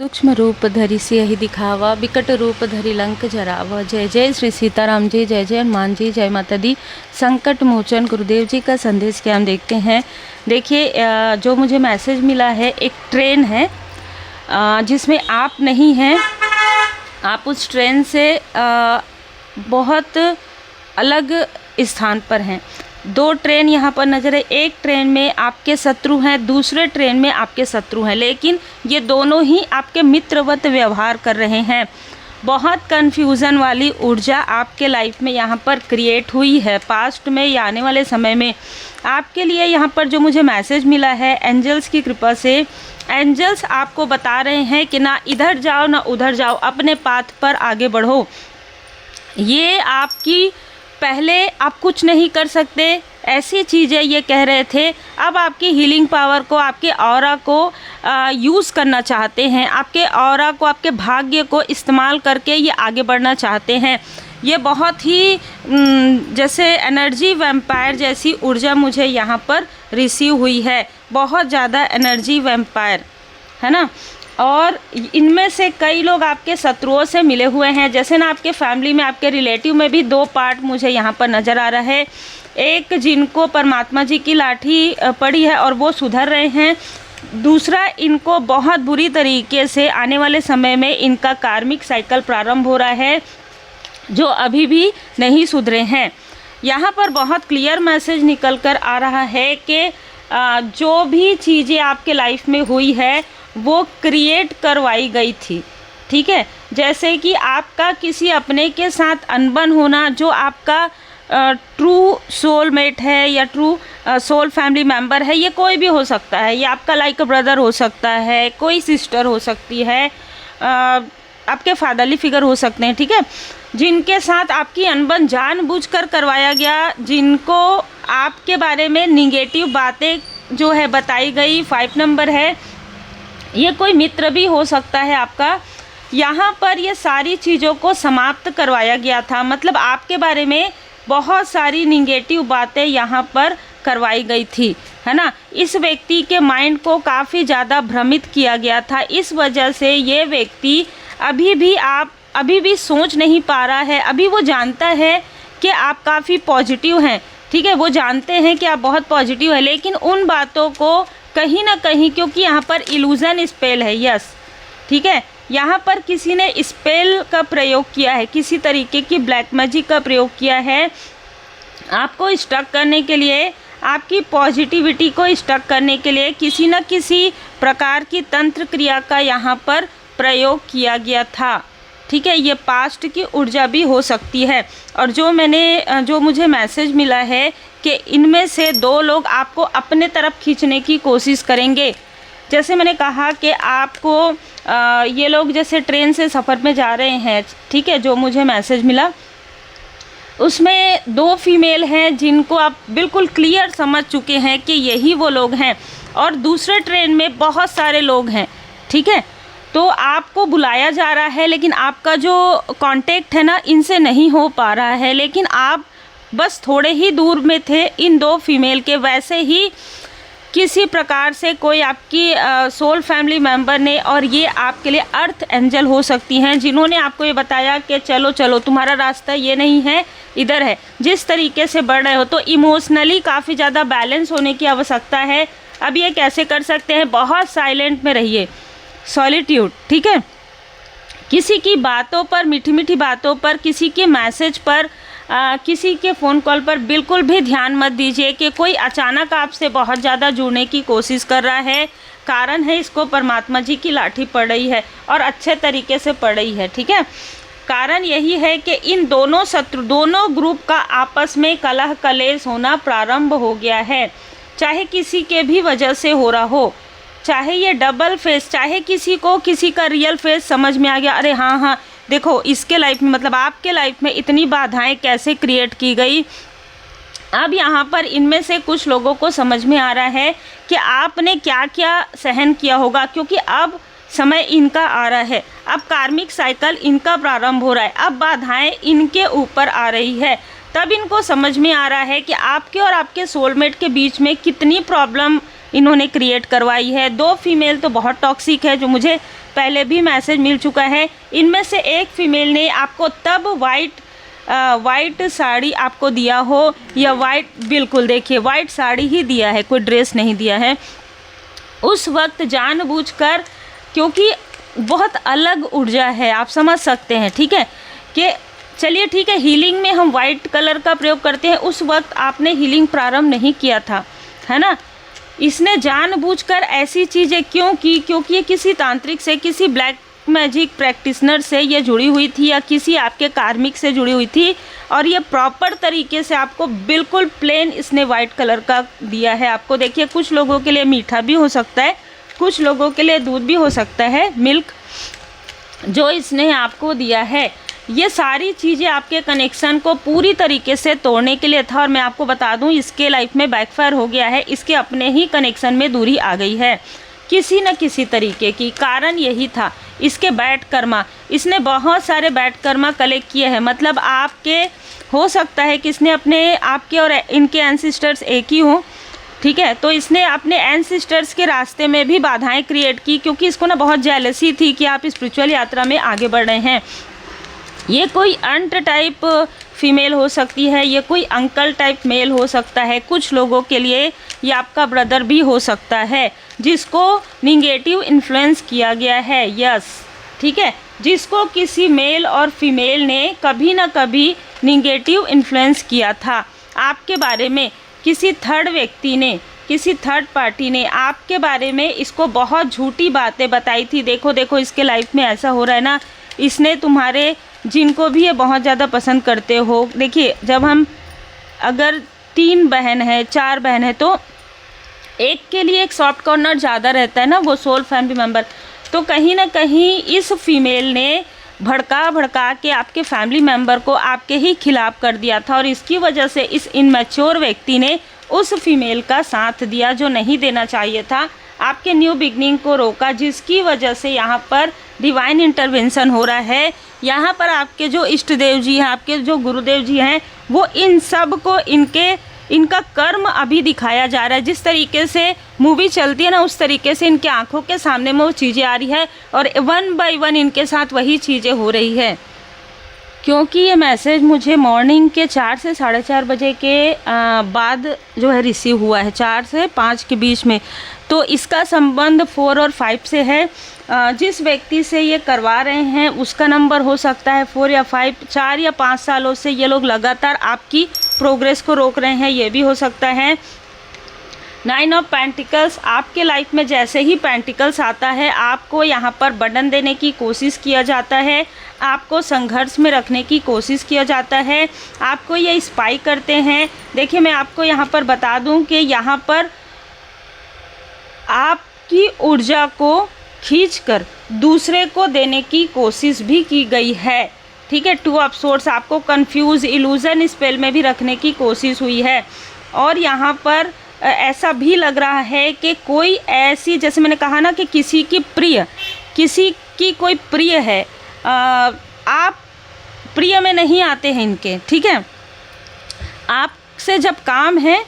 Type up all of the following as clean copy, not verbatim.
सूक्ष्म रूप धरि सियहि दिखावा, विकट रूप धरि लंक जरावा। जय जय श्री सीताराम जी, जय जय हनुमान जी, जय माता दी। संकट मोचन गुरुदेव जी का संदेश क्या हम देखते हैं। देखिए, जो मुझे मैसेज मिला है, एक ट्रेन है जिसमें आप नहीं हैं। आप उस ट्रेन से बहुत अलग स्थान पर हैं। दो ट्रेन यहाँ पर नज़र है। एक ट्रेन में आपके शत्रु हैं, दूसरे ट्रेन में आपके शत्रु हैं, लेकिन ये दोनों ही आपके मित्रवत व्यवहार कर रहे हैं। बहुत कन्फ्यूज़न वाली ऊर्जा आपके लाइफ में यहाँ पर क्रिएट हुई है। पास्ट में या आने वाले समय में आपके लिए यहाँ पर जो मुझे मैसेज मिला है एंजल्स की कृपा से, एंजल्स आपको बता रहे हैं कि ना इधर जाओ ना उधर जाओ, अपने पाथ पर आगे बढ़ो। ये आपकी पहले आप कुछ नहीं कर सकते ऐसी चीज़ें ये कह रहे थे, अब आपकी हीलिंग पावर को, आपके ऑरा को यूज़ करना चाहते हैं। आपके ऑरा को, आपके भाग्य को इस्तेमाल करके ये आगे बढ़ना चाहते हैं। ये बहुत ही जैसे एनर्जी वैम्पायर जैसी ऊर्जा मुझे यहाँ पर रिसीव हुई है। बहुत ज़्यादा एनर्जी वैम्पायर है ना। और इनमें से कई लोग आपके शत्रुओं से मिले हुए हैं। जैसे ना आपके फैमिली में, आपके रिलेटिव में भी दो पार्ट मुझे यहाँ पर नज़र आ रहा है। एक जिनको परमात्मा जी की लाठी पड़ी है और वो सुधर रहे हैं। दूसरा, इनको बहुत बुरी तरीके से आने वाले समय में इनका कार्मिक साइकिल प्रारंभ हो रहा है, जो अभी भी नहीं सुधरे हैं। यहाँ पर बहुत क्लियर मैसेज निकल कर आ रहा है कि जो भी चीज़ें आपके लाइफ में हुई है वो क्रिएट करवाई गई थी। ठीक है, जैसे कि आपका किसी अपने के साथ अनबन होना, जो आपका ट्रू सोलमेट है या ट्रू सोल फैमिली मेंबर है, ये कोई भी हो सकता है। ये आपका लाइक ब्रदर हो सकता है, कोई सिस्टर हो सकती है, आपके फादरली फिगर हो सकते हैं। ठीक है, जिनके साथ आपकी अनबन जानबूझकर करवाया गया, जिनको आपके बारे में निगेटिव बातें जो है बताई गई, 5 नंबर है। ये कोई मित्र भी हो सकता है आपका। यहाँ पर ये सारी चीज़ों को समाप्त करवाया गया था। मतलब आपके बारे में बहुत सारी निगेटिव बातें यहाँ पर करवाई गई थी, है ना। इस व्यक्ति के माइंड को काफ़ी ज़्यादा भ्रमित किया गया था। इस वजह से ये व्यक्ति अभी भी सोच नहीं पा रहा है। अभी वो जानता है कि आप काफ़ी पॉजिटिव हैं। ठीक है, वो जानते हैं कि आप बहुत पॉजिटिव हैं, लेकिन उन बातों को कहीं ना कहीं, क्योंकि यहाँ पर इल्यूज़न स्पेल है, यस, ठीक है, यहाँ पर किसी ने स्पेल का प्रयोग किया है, किसी तरीके की ब्लैक मैजिक का प्रयोग किया है आपको स्टक करने के लिए, आपकी पॉजिटिविटी को स्टक करने के लिए किसी न किसी प्रकार की तंत्र क्रिया का यहाँ पर प्रयोग किया गया था। ठीक है, ये पास्ट की ऊर्जा भी हो सकती है। और जो मुझे मैसेज मिला है कि इनमें से 2 लोग आपको अपने तरफ खींचने की कोशिश करेंगे। जैसे मैंने कहा कि आपको ये लोग जैसे ट्रेन से सफ़र में जा रहे हैं, ठीक है, जो मुझे मैसेज मिला उसमें 2 फीमेल हैं जिनको आप बिल्कुल क्लियर समझ चुके हैं कि यही वो लोग हैं, और दूसरे ट्रेन में बहुत सारे लोग हैं। ठीक है, तो आपको बुलाया जा रहा है, लेकिन आपका जो कांटेक्ट है ना, इनसे नहीं हो पा रहा है, लेकिन आप बस थोड़े ही दूर में थे इन 2 फीमेल के। वैसे ही किसी प्रकार से कोई आपकी सोल फैमिली मेंबर ने, और ये आपके लिए अर्थ एंजल हो सकती हैं, जिन्होंने आपको ये बताया कि चलो चलो तुम्हारा रास्ता ये नहीं है, इधर है। जिस तरीके से बढ़ रहे हो, तो इमोशनली काफ़ी ज़्यादा बैलेंस होने की आवश्यकता है। अब ये कैसे कर सकते हैं, बहुत साइलेंट में रहिए, सॉलिट्यूड। ठीक है, किसी की बातों पर, मीठी मीठी बातों पर, किसी के मैसेज पर, किसी के फ़ोन कॉल पर बिल्कुल भी ध्यान मत दीजिए कि कोई अचानक आपसे बहुत ज़्यादा जुड़ने की कोशिश कर रहा है। कारण है, इसको परमात्मा जी की लाठी पड़ रही है और अच्छे तरीके से पड़ रही है। ठीक है, कारण यही है कि इन दोनों दोनों ग्रुप का आपस में कलह कलेश होना प्रारंभ हो गया है। चाहे किसी के भी वजह से हो रहा हो, चाहे ये डबल फेस, चाहे किसी को किसी का रियल फेस समझ में आ गया, अरे हाँ देखो इसके लाइफ में, मतलब आपके लाइफ में इतनी बाधाएं कैसे क्रिएट की गई। अब यहाँ पर इनमें से कुछ लोगों को समझ में आ रहा है कि आपने क्या क्या सहन किया होगा, क्योंकि अब समय इनका आ रहा है, अब कार्मिक साइकिल इनका प्रारंभ हो रहा है, अब बाधाएं इनके ऊपर आ रही है। तब इनको समझ में आ रहा है कि आपके और आपके सोलमेट के बीच में कितनी प्रॉब्लम इन्होंने क्रिएट करवाई है। 2 फीमेल तो बहुत टॉक्सिक है, जो मुझे पहले भी मैसेज मिल चुका है। इनमें से एक फीमेल ने आपको तब वाइट साड़ी आपको दिया हो, या वाइट, बिल्कुल देखिए वाइट साड़ी ही दिया है, कोई ड्रेस नहीं दिया है। उस वक्त जानबूझकर, क्योंकि बहुत अलग ऊर्जा है, आप समझ सकते हैं, ठीक है, कि चलिए ठीक है, हीलिंग में हम वाइट कलर का प्रयोग करते हैं, उस वक्त आपने हीलिंग प्रारंभ नहीं किया था, है ना। इसने जानबूझकर ऐसी चीज़ें क्यों की? क्योंकि ये किसी तांत्रिक से, किसी ब्लैक मैजिक प्रैक्टिशनर से ये जुड़ी हुई थी, या किसी आपके कार्मिक से जुड़ी हुई थी, और ये प्रॉपर तरीके से आपको बिल्कुल प्लेन इसने वाइट कलर का दिया है। आपको देखिए, कुछ लोगों के लिए मीठा भी हो सकता है, कुछ लोगों के लिए दूध भी हो सकता है, मिल्क, जो इसने आपको दिया है। ये सारी चीज़ें आपके कनेक्शन को पूरी तरीके से तोड़ने के लिए था, और मैं आपको बता दूं, इसके लाइफ में बैकफायर हो गया है, इसके अपने ही कनेक्शन में दूरी आ गई है किसी न किसी तरीके की। कारण यही था इसके बैड कर्मा, इसने बहुत सारे बैड कर्मा कलेक्ट किए हैं। मतलब आपके, हो सकता है कि इसने अपने, आपके और इनके एंसिस्टर्स एक ही हों, ठीक है, तो इसने अपने एंसिस्टर्स के रास्ते में भी बाधाएं क्रिएट की, क्योंकि इसको ना बहुत जेलसी थी कि आप स्पिरिचुअल यात्रा में आगे बढ़ रहे हैं। ये कोई अंट टाइप फीमेल हो सकती है, ये कोई अंकल टाइप मेल हो सकता है, कुछ लोगों के लिए ये आपका ब्रदर भी हो सकता है, जिसको निगेटिव इन्फ्लुएंस किया गया है। यस, ठीक है, जिसको किसी मेल और फीमेल ने कभी ना कभी निगेटिव इन्फ्लुएंस किया था आपके बारे में। किसी थर्ड व्यक्ति ने, किसी थर्ड पार्टी ने आपके बारे में इसको बहुत झूठी बातें बताई थी। देखो देखो, इसके लाइफ में ऐसा हो रहा है ना, इसने तुम्हारे, जिनको भी ये बहुत ज़्यादा पसंद करते हो, देखिए जब हम, अगर 3 बहन है, 4 बहन है, तो एक के लिए एक सॉफ्ट कॉर्नर ज़्यादा रहता है ना, वो सोल फैमिली मेम्बर। तो कहीं ना कहीं इस फीमेल ने भड़का के आपके फैमिली मेम्बर को आपके ही खिलाफ कर दिया था, और इसकी वजह से इस इनमैच्योर व्यक्ति ने उस फीमेल का साथ दिया जो नहीं देना चाहिए था, आपके न्यू बिगनिंग को रोका, जिसकी वजह से यहाँ पर डिवाइन इंटरवेंशन हो रहा है। यहाँ पर आपके जो इष्ट देव जी हैं, आपके जो गुरुदेव जी हैं, वो इन सब को, इनका कर्म अभी दिखाया जा रहा है। जिस तरीके से मूवी चलती है ना, उस तरीके से इनके आंखों के सामने में वो चीज़ें आ रही है, और 1 बाय 1 इनके साथ वही चीज़ें हो रही है। क्योंकि ये मैसेज मुझे मॉर्निंग के 4 से 4:30 बजे के बाद जो है रिसीव हुआ है, 4 से 5 के बीच में। तो इसका संबंध 4 और 5 से है। जिस व्यक्ति से ये करवा रहे हैं उसका नंबर हो सकता है 4 या 5, 4 या 5 सालों से ये लोग लगातार आपकी प्रोग्रेस को रोक रहे हैं, ये भी हो सकता है। 9 ऑफ पेंटिकल्स, आपके लाइफ में जैसे ही पेंटिकल्स आता है, आपको यहाँ पर बर्डन देने की कोशिश किया जाता है, आपको संघर्ष में रखने की कोशिश किया जाता है, आपको ये स्पाई करते हैं। देखिए, मैं आपको यहाँ पर बता दूँ कि यहाँ पर आपकी ऊर्जा को खींचकर दूसरे को देने की कोशिश भी की गई है, ठीक है। 2 ऑफ सोर्ड्स, आपको कंफ्यूज, इल्यूजन स्पेल में भी रखने की कोशिश हुई है। और यहाँ पर ऐसा भी लग रहा है कि कोई ऐसी, जैसे मैंने कहा ना कि किसी की प्रिय, किसी की कोई प्रिय है, आप प्रिय में नहीं आते हैं इनके, ठीक है। आपसे जब काम है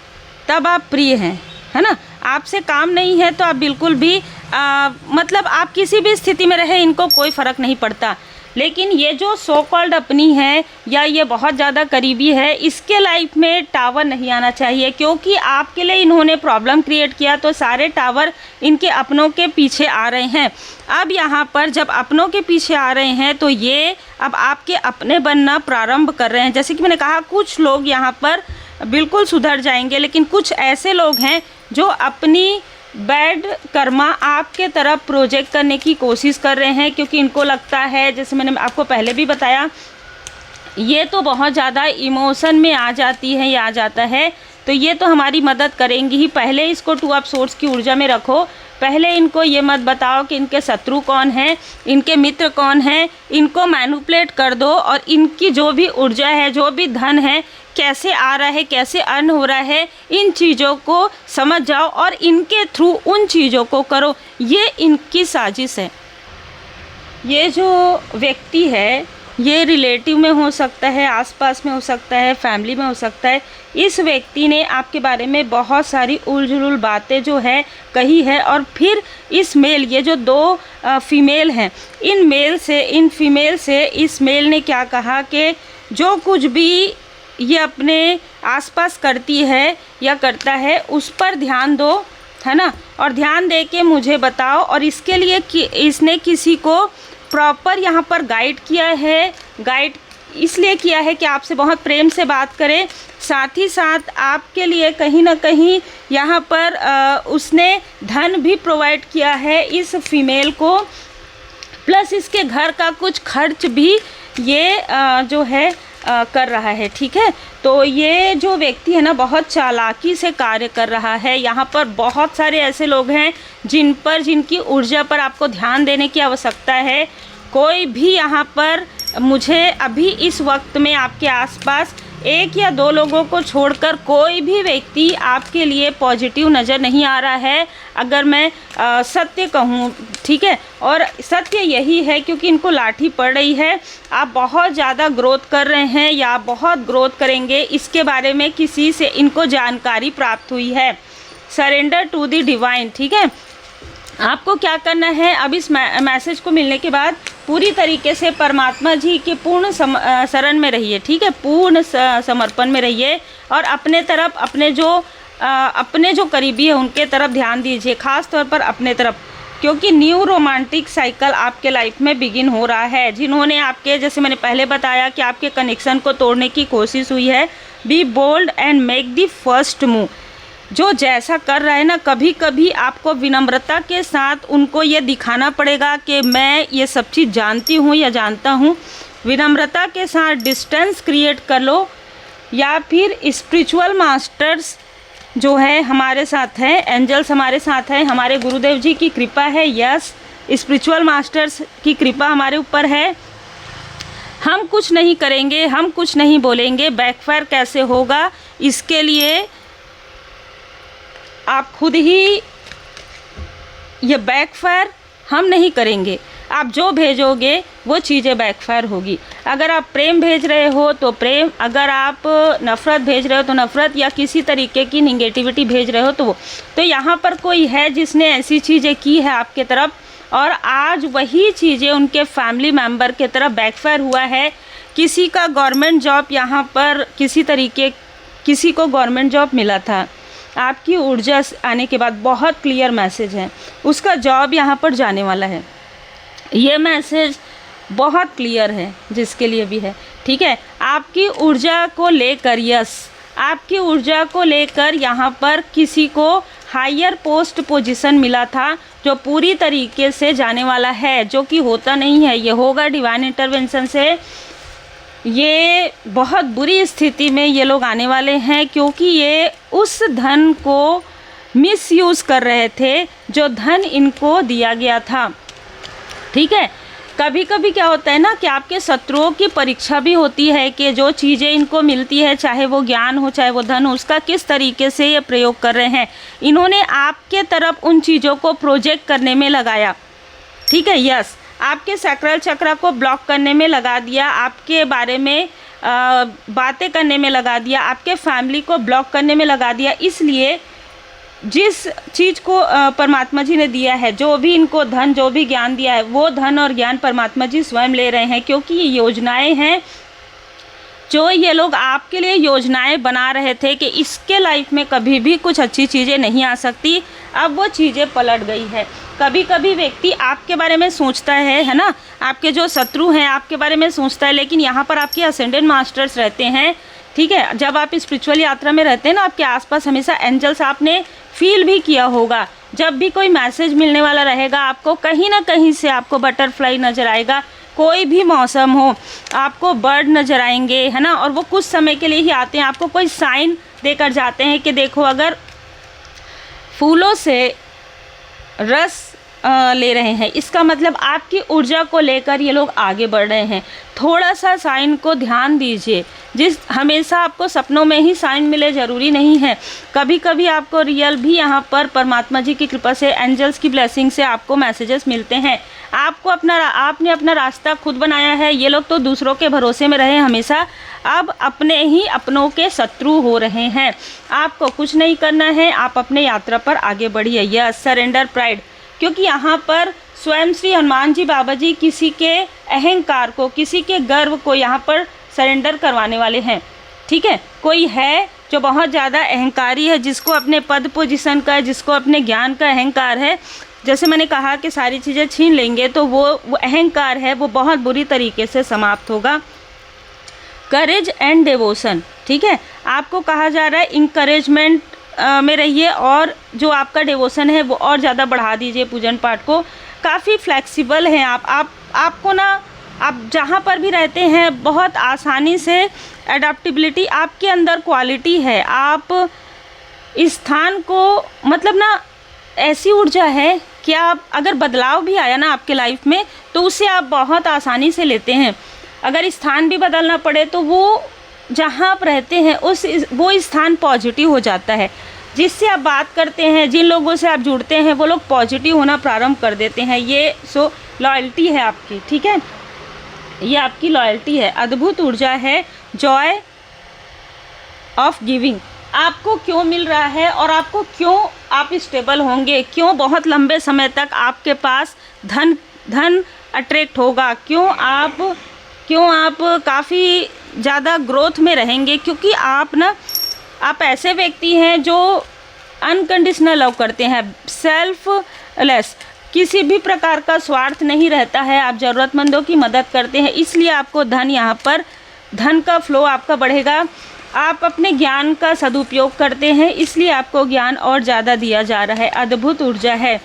तब आप प्रिय हैं, है ना। आपसे काम नहीं है तो आप बिल्कुल भी मतलब आप किसी भी स्थिति में रहे, इनको कोई फ़र्क नहीं पड़ता। लेकिन ये जो सो कॉल्ड अपनी है, या ये बहुत ज़्यादा करीबी है, इसके लाइफ में टावर नहीं आना चाहिए, क्योंकि आपके लिए इन्होंने प्रॉब्लम क्रिएट किया, तो सारे टावर इनके अपनों के पीछे आ रहे हैं। अब यहाँ पर जब अपनों के पीछे आ रहे हैं, तो ये अब आपके अपने बनना प्रारंभ कर रहे हैं। जैसे कि मैंने कहा, कुछ लोग यहाँ पर बिल्कुल सुधर जाएंगे, लेकिन कुछ ऐसे लोग हैं जो अपनी बैड कर्मा आपके तरफ प्रोजेक्ट करने की कोशिश कर रहे हैं, क्योंकि इनको लगता है, जैसे मैंने आपको पहले भी बताया, ये तो बहुत ज़्यादा इमोशन में आ जाती है या आ जाता है, तो ये तो हमारी मदद करेंगी ही। पहले इसको 2 ऑफ सोर्ड्स की ऊर्जा में रखो, पहले इनको ये मत बताओ कि इनके शत्रु कौन हैं, इनके मित्र कौन हैं, इनको मैनिपुलेट कर दो, और इनकी जो भी ऊर्जा है, जो भी धन है, कैसे आ रहा है, कैसे अर्न हो रहा है, इन चीज़ों को समझ जाओ और इनके थ्रू उन चीज़ों को करो। ये इनकी साजिश है। ये जो व्यक्ति है, ये रिलेटिव में हो सकता है, आसपास में हो सकता है, फैमिली में हो सकता है। इस व्यक्ति ने आपके बारे में बहुत सारी उलझुल बातें जो है कही है, और फिर इस मेल, ये जो दो फीमेल हैं, इन फीमेल से इस मेल ने क्या कहा कि जो कुछ भी ये अपने आसपास करती है या करता है उस पर ध्यान दो, है ना, और ध्यान दे के मुझे बताओ। और इसके लिए कि इसने किसी को प्रॉपर यहाँ पर गाइड किया है, गाइड इसलिए किया है कि आपसे बहुत प्रेम से बात करें, साथ ही साथ आपके लिए कहीं ना कहीं यहाँ पर उसने धन भी प्रोवाइड किया है इस फीमेल को, प्लस इसके घर का कुछ खर्च भी ये जो है कर रहा है। ठीक है, तो ये जो व्यक्ति है ना बहुत चालाकी से कार्य कर रहा है। यहाँ पर बहुत सारे ऐसे लोग हैं जिनकी ऊर्जा पर आपको ध्यान देने की आवश्यकता है। कोई भी यहाँ पर मुझे अभी इस वक्त में आपके आसपास एक या दो लोगों को छोड़कर कोई भी व्यक्ति आपके लिए पॉजिटिव नज़र नहीं आ रहा है, अगर मैं सत्य कहूँ। ठीक है, और सत्य यही है क्योंकि इनको लाठी पड़ रही है। आप बहुत ज़्यादा ग्रोथ कर रहे हैं या बहुत ग्रोथ करेंगे, इसके बारे में किसी से इनको जानकारी प्राप्त हुई है। Surrender to the divine. ठीक है, आपको क्या करना है, अब इस मैसेज को मिलने के बाद पूरी तरीके से परमात्मा जी के पूर्ण शरण में रहिए। ठीक है, पूर्ण समर्पण में रहिए, और अपने तरफ अपने जो करीबी है उनके तरफ ध्यान दीजिए, ख़ास तौर पर अपने तरफ, क्योंकि न्यू रोमांटिक साइकिल आपके लाइफ में बिगिन हो रहा है। जिन्होंने आपके, जैसे मैंने पहले बताया कि आपके कनेक्शन को तोड़ने की कोशिश हुई है, be bold and make the first move. जो जैसा कर रहा है ना, कभी कभी आपको विनम्रता के साथ उनको ये दिखाना पड़ेगा कि मैं ये सब चीज़ जानती हूँ या जानता हूँ। विनम्रता के साथ डिस्टेंस क्रिएट कर लो, या फिर स्पिरिचुअल मास्टर्स जो है हमारे साथ हैं, एंजल्स हमारे साथ हैं, हमारे गुरुदेव जी की कृपा है। यस, स्पिरिचुअल मास्टर्स की कृपा हमारे ऊपर है। हम कुछ नहीं करेंगे, हम कुछ नहीं बोलेंगे, बैकफायर कैसे होगा इसके लिए आप खुद ही, ये बैकफायर हम नहीं करेंगे। आप जो भेजोगे वो चीज़ें बैकफायर होगी। अगर आप प्रेम भेज रहे हो तो प्रेम, अगर आप नफ़रत भेज रहे हो तो नफ़रत, या किसी तरीके की निगेटिविटी भेज रहे हो तो वो। तो यहाँ पर कोई है जिसने ऐसी चीज़ें की है आपके तरफ, और आज वही चीज़ें उनके फैमिली मेम्बर के तरफ बैकफायर हुआ है। किसी का गवर्नमेंट जॉब, यहाँ पर किसी को गवर्नमेंट जॉब मिला था, आपकी ऊर्जा आने के बाद बहुत क्लियर मैसेज है, उसका जॉब यहाँ पर जाने वाला है। ये मैसेज बहुत क्लियर है जिसके लिए भी है। ठीक है, आपकी ऊर्जा को लेकर, यस, आपकी ऊर्जा को लेकर यहाँ पर किसी को हायर पोस्ट पोजीशन मिला था जो पूरी तरीके से जाने वाला है, जो कि होता नहीं है, ये होगा डिवाइन इंटरवेंशन से। ये बहुत बुरी स्थिति में ये लोग आने वाले हैं, क्योंकि ये उस धन को मिसयूज़ कर रहे थे जो धन इनको दिया गया था। ठीक है, कभी कभी क्या होता है ना कि आपके शत्रुओं की परीक्षा भी होती है कि जो चीज़ें इनको मिलती है, चाहे वो ज्ञान हो चाहे वो धन हो, उसका किस तरीके से ये प्रयोग कर रहे हैं। इन्होंने आपके तरफ उन चीज़ों को प्रोजेक्ट करने में लगाया। ठीक है, यस, आपके सैक्रल चक्र को ब्लॉक करने में लगा दिया, आपके बारे में बातें करने में लगा दिया, आपके फैमिली को ब्लॉक करने में लगा दिया। इसलिए जिस चीज़ को परमात्मा जी ने दिया है, जो भी इनको धन, जो भी ज्ञान दिया है, वो धन और ज्ञान परमात्मा जी स्वयं ले रहे हैं, क्योंकि ये योजनाएं हैं जो ये लोग आपके लिए योजनाएं बना रहे थे कि इसके लाइफ में कभी भी कुछ अच्छी चीज़ें नहीं आ सकती। अब वो चीज़ें पलट गई है। कभी कभी व्यक्ति आपके बारे में सोचता है ना, आपके जो शत्रु हैं आपके बारे में सोचता है, लेकिन यहाँ पर आपके असेंडेंट मास्टर्स रहते हैं। ठीक है, जब आप स्पिरिचुअल यात्रा में रहते हैं ना, आपके आसपास हमेशा एंजल्स, आपने फील भी किया होगा, जब भी कोई मैसेज मिलने वाला रहेगा आपको कहीं ना कहीं से आपको बटरफ्लाई नज़र आएगा। कोई भी मौसम हो आपको बर्ड नज़र आएंगे, है ना, और वो कुछ समय के लिए ही आते हैं, आपको कोई साइन देकर जाते हैं कि देखो अगर फूलों से रस ले रहे हैं, इसका मतलब आपकी ऊर्जा को लेकर ये लोग आगे बढ़ रहे हैं। थोड़ा सा साइन को ध्यान दीजिए, हमेशा आपको सपनों में ही साइन मिले ज़रूरी नहीं है, कभी कभी आपको रियल भी यहाँ पर परमात्मा जी की कृपा से, एंजल्स की ब्लेसिंग से आपको मैसेजेस मिलते हैं। आपने अपना रास्ता खुद बनाया है। ये लोग तो दूसरों के भरोसे में रहे हमेशा, अब अपने ही अपनों के शत्रु हो रहे हैं। आपको कुछ नहीं करना है, आप अपने यात्रा पर आगे बढ़िए। यस, सरेंडर प्राइड, क्योंकि यहाँ पर स्वयं श्री हनुमान जी बाबा जी किसी के अहंकार को, किसी के गर्व को यहाँ पर सरेंडर करवाने वाले हैं। ठीक है, कोई है जो बहुत ज़्यादा अहंकारी है, जिसको अपने पद पोजीशन का, जिसको अपने ज्ञान का अहंकार है, जैसे मैंने कहा कि सारी चीज़ें छीन लेंगे तो वो अहंकार है वो बहुत बुरी तरीके से समाप्त होगा। करेज एंड डिवोशन, ठीक है, आपको कहा जा रहा है इंकरेजमेंट में रहिए और जो आपका डिवोशन है वो और ज़्यादा बढ़ा दीजिए पूजन पाठ को। काफ़ी फ्लेक्सिबल हैं आपको ना, आप जहाँ पर भी रहते हैं बहुत आसानी से एडाप्टेबिलिटी आपके अंदर क्वालिटी है। आप इस स्थान को मतलब ना ऐसी ऊर्जा है कि आप अगर बदलाव भी आया ना आपके लाइफ में तो उसे आप बहुत आसानी से लेते हैं। अगर स्थान भी बदलना पड़े तो वो जहाँ आप रहते हैं वो स्थान पॉजिटिव हो जाता है। जिससे आप बात करते हैं, जिन लोगों से आप जुड़ते हैं वो लोग पॉजिटिव होना प्रारंभ कर देते हैं। ये लॉयल्टी है आपकी, ठीक है, ये आपकी लॉयल्टी है। अद्भुत ऊर्जा है जॉय ऑफ गिविंग। आपको क्यों मिल रहा है और आपको क्यों आप स्टेबल होंगे, क्यों बहुत लंबे समय तक आपके पास धन अट्रैक्ट होगा, क्यों आप काफ़ी ज़्यादा ग्रोथ में रहेंगे, क्योंकि आप ऐसे व्यक्ति हैं जो अनकंडीशनल लव करते हैं, सेल्फलेस, किसी भी प्रकार का स्वार्थ नहीं रहता है, आप ज़रूरतमंदों की मदद करते हैं, इसलिए आपको यहाँ पर धन का फ्लो आपका बढ़ेगा। आप अपने ज्ञान का सदुपयोग करते हैं, इसलिए आपको ज्ञान और ज़्यादा दिया जा रहा है। अद्भुत ऊर्जा है,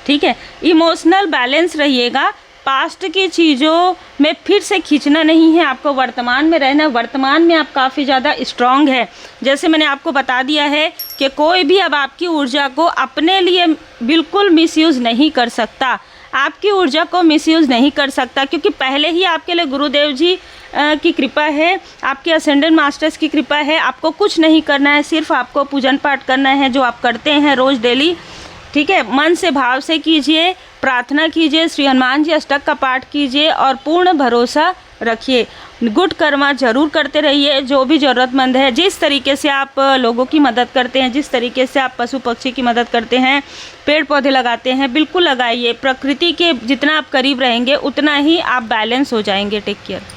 ठीक है। इमोशनल बैलेंस रहिएगा, पास्ट की चीज़ों में फिर से खींचना नहीं है, आपको वर्तमान में रहना। वर्तमान में आप काफ़ी ज़्यादा स्ट्रॉन्ग है। जैसे मैंने आपको बता दिया है कि कोई भी अब आपकी ऊर्जा को अपने लिए बिल्कुल मिसयूज़ नहीं कर सकता, आपकी ऊर्जा को मिसयूज़ नहीं कर सकता, क्योंकि पहले ही आपके लिए गुरुदेव जी की कृपा है, आपके असेंडेंट मास्टर्स की कृपा है। आपको कुछ नहीं करना है, सिर्फ आपको पूजन पाठ करना है जो आप करते हैं रोज़ डेली, ठीक है। मन से भाव से कीजिए, प्रार्थना कीजिए, श्री हनुमान जी अष्टक का पाठ कीजिए और पूर्ण भरोसा रखिए। गुड कर्मा जरूर करते रहिए। जो भी ज़रूरतमंद है, जिस तरीके से आप लोगों की मदद करते हैं, जिस तरीके से आप पशु पक्षी की मदद करते हैं, पेड़ पौधे लगाते हैं, बिल्कुल लगाइए। प्रकृति के जितना आप करीब रहेंगे उतना ही आप बैलेंस हो जाएंगे। Take care.